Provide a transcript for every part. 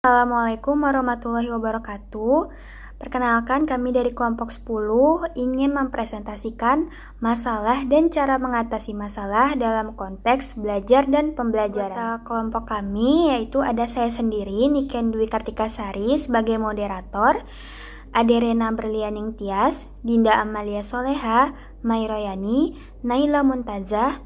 Assalamualaikum warahmatullahi wabarakatuh. Perkenalkan, kami dari kelompok 10 ingin mempresentasikan masalah dan cara mengatasi masalah dalam konteks belajar dan pembelajaran. Kelompok kami yaitu ada saya sendiri, Niken Dwi Kartikasari sebagai moderator, Ade Rena Berlianing Tias, Dinda Amalia Soleha, Mai Royani, Naila Muntazah,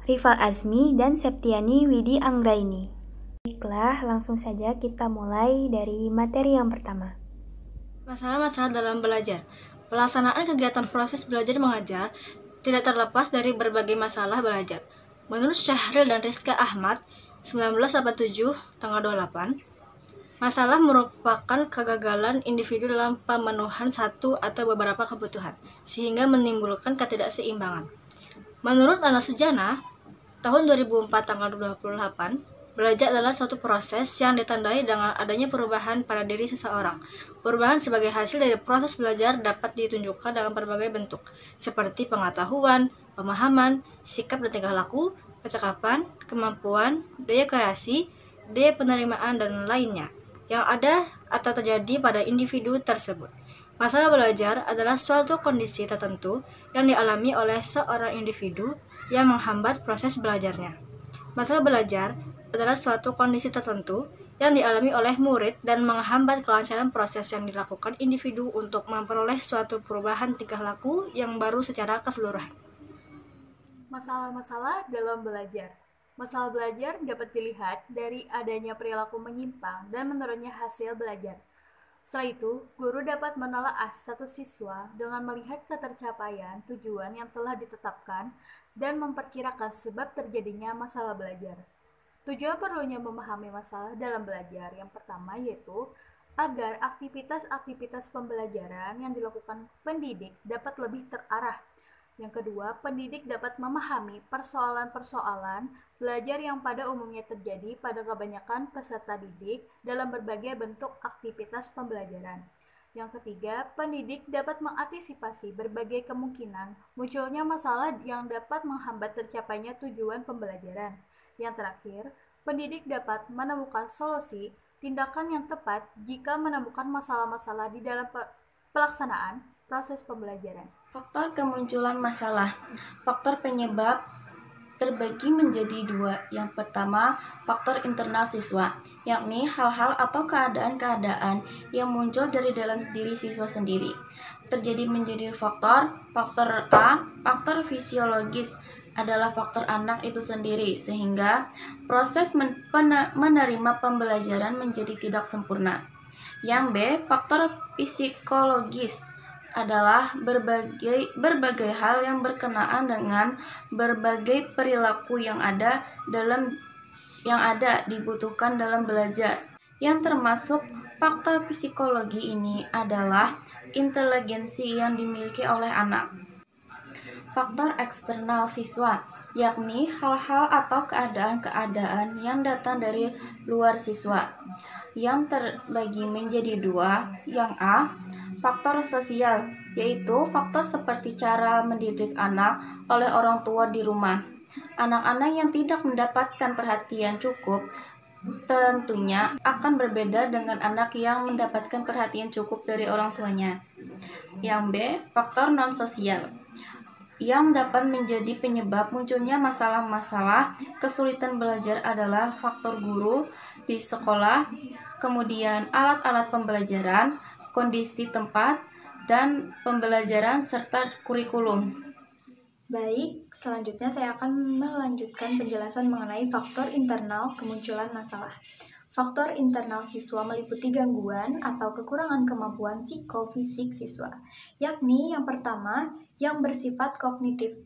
Rifal Azmi, dan Septiani Widi Anggraini. Baiklah, langsung saja kita mulai dari materi yang pertama. Masalah-masalah dalam belajar. Pelaksanaan kegiatan proses belajar mengajar tidak terlepas dari berbagai masalah belajar. Menurut Syahril dan Rizka Ahmad, 1987, tanggal 28, masalah merupakan kegagalan individu dalam pemenuhan satu atau beberapa kebutuhan, sehingga menimbulkan ketidakseimbangan. Menurut Ana Sujana, tahun 2004, tanggal 28, belajar adalah suatu proses yang ditandai dengan adanya perubahan pada diri seseorang. Perubahan sebagai hasil dari proses belajar dapat ditunjukkan dalam berbagai bentuk, seperti pengetahuan, pemahaman, sikap dan tingkah laku, kecakapan, kemampuan, daya kreasi, daya penerimaan, dan lainnya, yang ada atau terjadi pada individu tersebut. Masalah belajar adalah suatu kondisi tertentu yang dialami oleh seorang individu yang menghambat proses belajarnya. Masalah belajar adalah suatu kondisi tertentu yang dialami oleh murid dan menghambat kelancaran proses yang dilakukan individu untuk memperoleh suatu perubahan tingkah laku yang baru secara keseluruhan. Masalah-masalah dalam belajar. Masalah belajar dapat dilihat dari adanya perilaku menyimpang dan menurunnya hasil belajar. Setelah itu, guru dapat menelaah status siswa dengan melihat ketercapaian tujuan yang telah ditetapkan dan memperkirakan sebab terjadinya masalah belajar. Tujuan perlunya memahami masalah dalam belajar yang pertama yaitu agar aktivitas-aktivitas pembelajaran yang dilakukan pendidik dapat lebih terarah. Yang kedua, pendidik dapat memahami persoalan-persoalan belajar yang pada umumnya terjadi pada kebanyakan peserta didik dalam berbagai bentuk aktivitas pembelajaran. Yang ketiga, pendidik dapat mengantisipasi berbagai kemungkinan munculnya masalah yang dapat menghambat tercapainya tujuan pembelajaran. Yang terakhir, pendidik dapat menemukan solusi tindakan yang tepat jika menemukan masalah-masalah di dalam pelaksanaan proses pembelajaran. Faktor kemunculan masalah. Faktor penyebab terbagi menjadi dua. Yang pertama, faktor internal siswa, yakni hal-hal atau keadaan-keadaan yang muncul dari dalam diri siswa sendiri. Terjadi menjadi faktor A, faktor fisiologis, adalah faktor anak itu sendiri, sehingga proses menerima pembelajaran menjadi tidak sempurna. Yang B, faktor psikologis, adalah berbagai hal yang berkenaan dengan berbagai perilaku yang ada dibutuhkan dalam belajar. Yang termasuk faktor psikologi ini adalah inteligensi yang dimiliki oleh anak. Faktor eksternal siswa, yakni hal-hal atau keadaan-keadaan yang datang dari luar siswa, yang terbagi menjadi dua. Yang A, faktor sosial, yaitu faktor seperti cara mendidik anak oleh orang tua di rumah. Anak-anak yang tidak mendapatkan perhatian cukup tentunya akan berbeda dengan anak yang mendapatkan perhatian cukup dari orang tuanya. Yang B, faktor non-sosial, yang dapat menjadi penyebab munculnya masalah-masalah kesulitan belajar adalah faktor guru di sekolah, kemudian alat-alat pembelajaran, kondisi tempat, dan pembelajaran serta kurikulum. Baik, selanjutnya saya akan melanjutkan penjelasan mengenai faktor internal kemunculan masalah. Faktor internal siswa meliputi gangguan atau kekurangan kemampuan psikofisik siswa, yakni yang pertama yang bersifat kognitif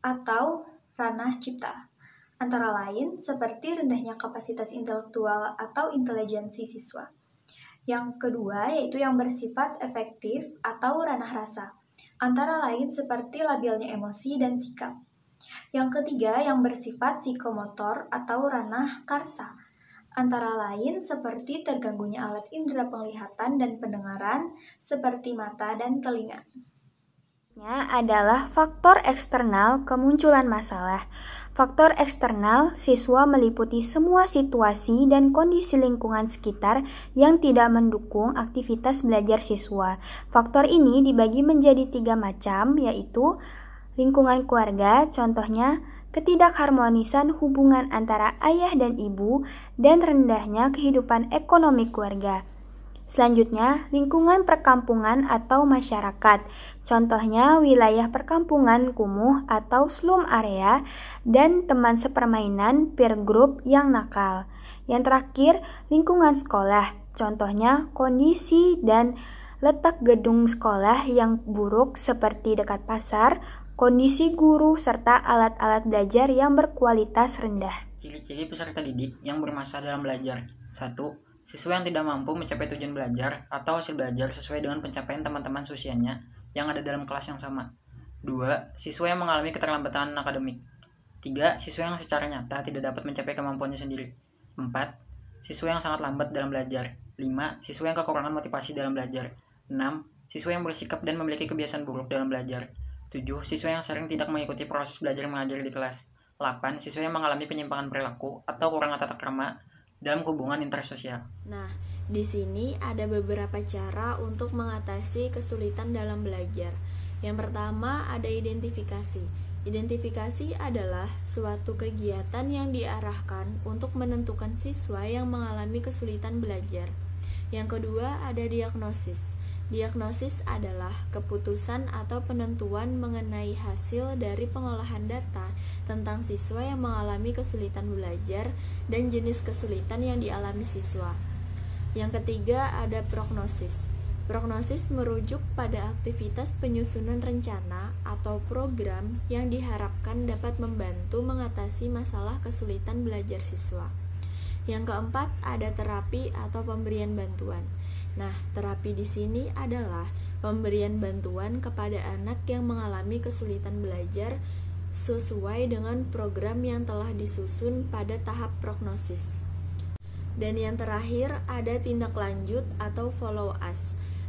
atau ranah cipta, antara lain seperti rendahnya kapasitas intelektual atau intelijensi siswa. Yang kedua yaitu yang bersifat efektif atau ranah rasa, antara lain seperti labilnya emosi dan sikap. Yang ketiga yang bersifat psikomotor atau ranah karsa, antara lain seperti terganggunya alat indera penglihatan dan pendengaran seperti mata dan telinga. Adalah faktor eksternal kemunculan masalah. Faktor eksternal siswa meliputi semua situasi dan kondisi lingkungan sekitar yang tidak mendukung aktivitas belajar siswa. Faktor ini dibagi menjadi 3 macam, yaitu lingkungan keluarga, contohnya ketidakharmonisan hubungan antara ayah dan ibu, dan rendahnya kehidupan ekonomi keluarga. Selanjutnya, lingkungan perkampungan atau masyarakat, contohnya wilayah perkampungan kumuh atau slum area, dan teman sepermainan peer group yang nakal. Yang terakhir, lingkungan sekolah, contohnya kondisi dan letak gedung sekolah yang buruk seperti dekat pasar, kondisi guru, serta alat-alat belajar yang berkualitas rendah. Ciri-ciri peserta didik yang bermasalah dalam belajar. 1. Siswa yang tidak mampu mencapai tujuan belajar atau hasil belajar sesuai dengan pencapaian teman-teman seusianya yang ada dalam kelas yang sama. 2. Siswa yang mengalami keterlambatan akademik. 3. Siswa yang secara nyata tidak dapat mencapai kemampuannya sendiri. 4. Siswa yang sangat lambat dalam belajar. 5. Siswa yang kekurangan motivasi dalam belajar. 6. Siswa yang bersikap dan memiliki kebiasaan buruk dalam belajar. 7. Siswa yang sering tidak mengikuti proses belajar mengajar di kelas. 8. Siswa yang mengalami penyimpangan perilaku atau kurang tata krama dalam hubungan intersosial. Nah, di sini ada beberapa cara untuk mengatasi kesulitan dalam belajar. Yang pertama ada identifikasi. Identifikasi adalah suatu kegiatan yang diarahkan untuk menentukan siswa yang mengalami kesulitan belajar. Yang kedua ada diagnosis. Diagnosis adalah keputusan atau penentuan mengenai hasil dari pengolahan data tentang siswa yang mengalami kesulitan belajar dan jenis kesulitan yang dialami siswa. Yang ketiga ada prognosis. Prognosis merujuk pada aktivitas penyusunan rencana atau program yang diharapkan dapat membantu mengatasi masalah kesulitan belajar siswa. Yang keempat ada terapi atau pemberian bantuan. Nah, terapi di sini adalah pemberian bantuan kepada anak yang mengalami kesulitan belajar sesuai dengan program yang telah disusun pada tahap prognosis. Dan yang terakhir ada tindak lanjut atau follow up,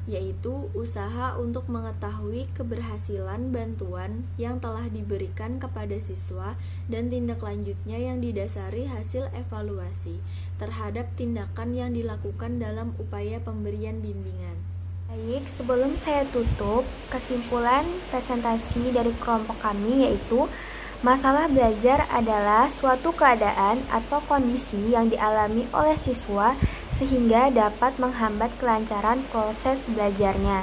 yaitu usaha untuk mengetahui keberhasilan bantuan yang telah diberikan kepada siswa dan tindak lanjutnya yang didasari hasil evaluasi terhadap tindakan yang dilakukan dalam upaya pemberian bimbingan. Baik, sebelum saya tutup, kesimpulan presentasi dari kelompok kami yaitu masalah belajar adalah suatu keadaan atau kondisi yang dialami oleh siswa sehingga dapat menghambat kelancaran proses belajarnya.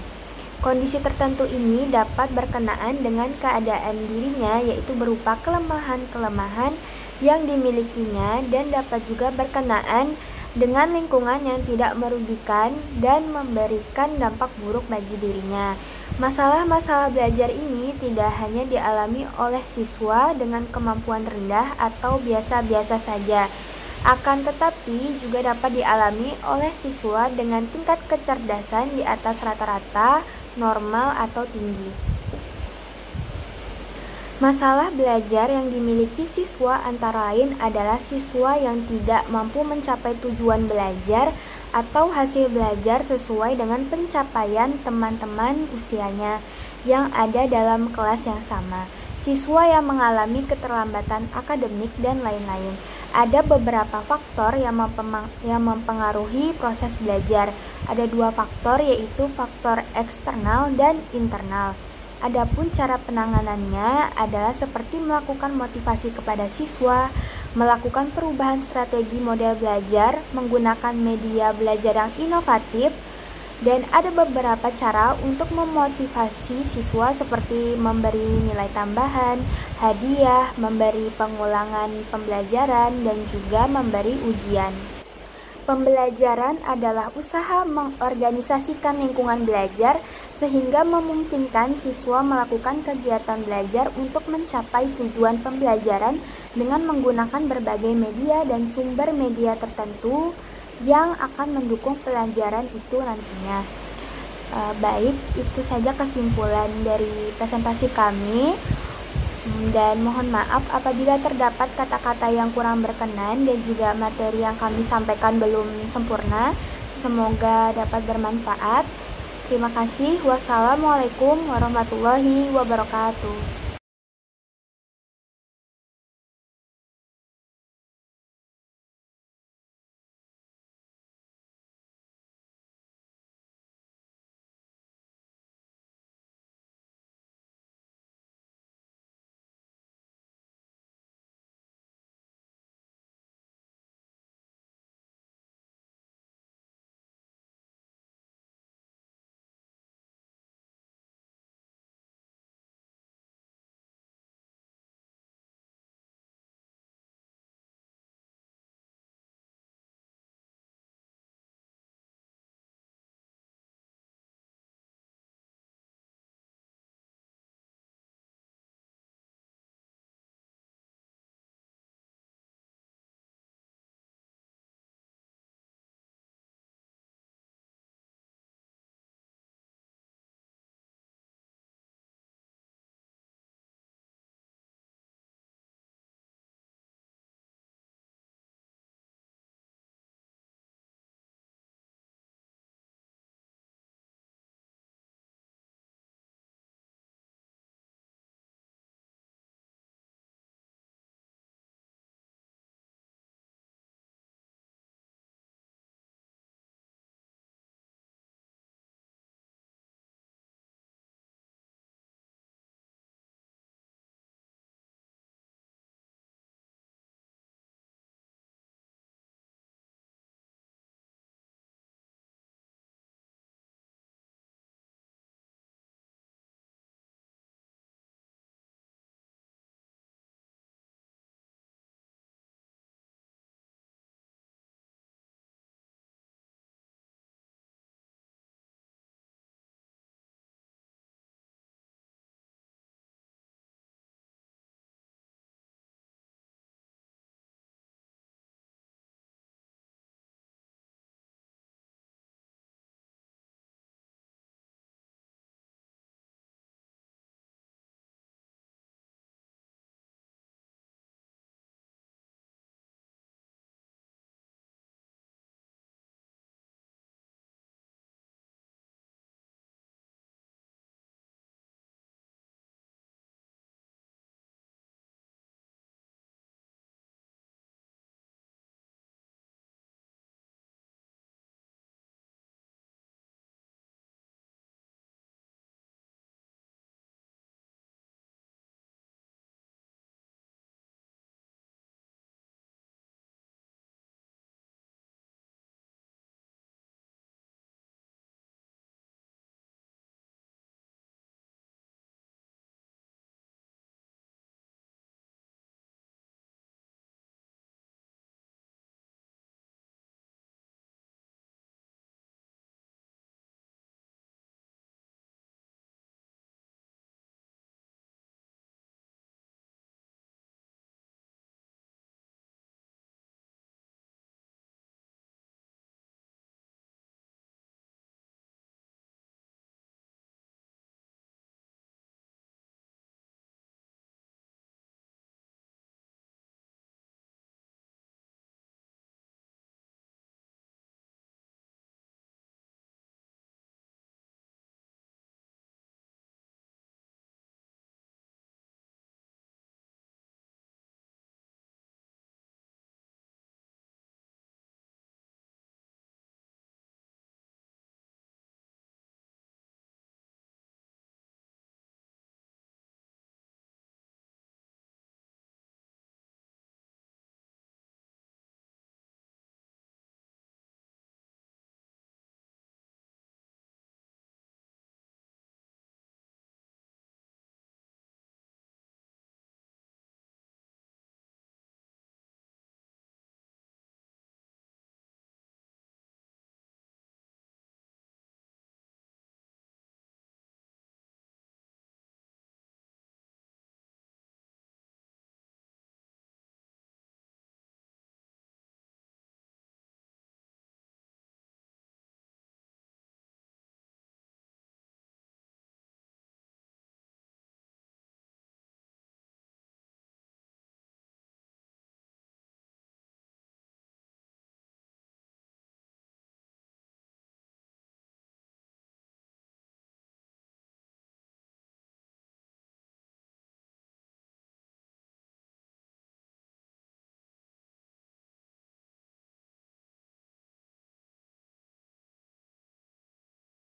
Kondisi tertentu ini dapat berkenaan dengan keadaan dirinya, yaitu berupa kelemahan-kelemahan yang dimilikinya, dan dapat juga berkenaan dengan lingkungan yang tidak merugikan dan memberikan dampak buruk bagi dirinya. Masalah-masalah belajar ini tidak hanya dialami oleh siswa dengan kemampuan rendah atau biasa-biasa saja, akan tetapi juga dapat dialami oleh siswa dengan tingkat kecerdasan di atas rata-rata, normal, atau tinggi. Masalah belajar yang dimiliki siswa antara lain adalah siswa yang tidak mampu mencapai tujuan belajar atau hasil belajar sesuai dengan pencapaian teman-teman usianya yang ada dalam kelas yang sama, siswa yang mengalami keterlambatan akademik, dan lain-lain. Ada beberapa faktor yang mempengaruhi proses belajar. Ada 2 faktor, yaitu faktor eksternal dan internal. Adapun cara penanganannya adalah seperti melakukan motivasi kepada siswa, melakukan perubahan strategi model belajar, menggunakan media belajar yang inovatif, dan ada beberapa cara untuk memotivasi siswa seperti memberi nilai tambahan, hadiah, memberi pengulangan pembelajaran, dan juga memberi ujian. Pembelajaran adalah usaha mengorganisasikan lingkungan belajar sehingga memungkinkan siswa melakukan kegiatan belajar untuk mencapai tujuan pembelajaran dengan menggunakan berbagai media dan sumber media tertentu yang akan mendukung pelajaran itu nantinya. Baik, itu saja kesimpulan dari presentasi kami. Dan mohon maaf apabila terdapat kata-kata yang kurang berkenan dan juga materi yang kami sampaikan belum sempurna. Semoga dapat bermanfaat. Terima kasih. Wassalamualaikum warahmatullahi wabarakatuh.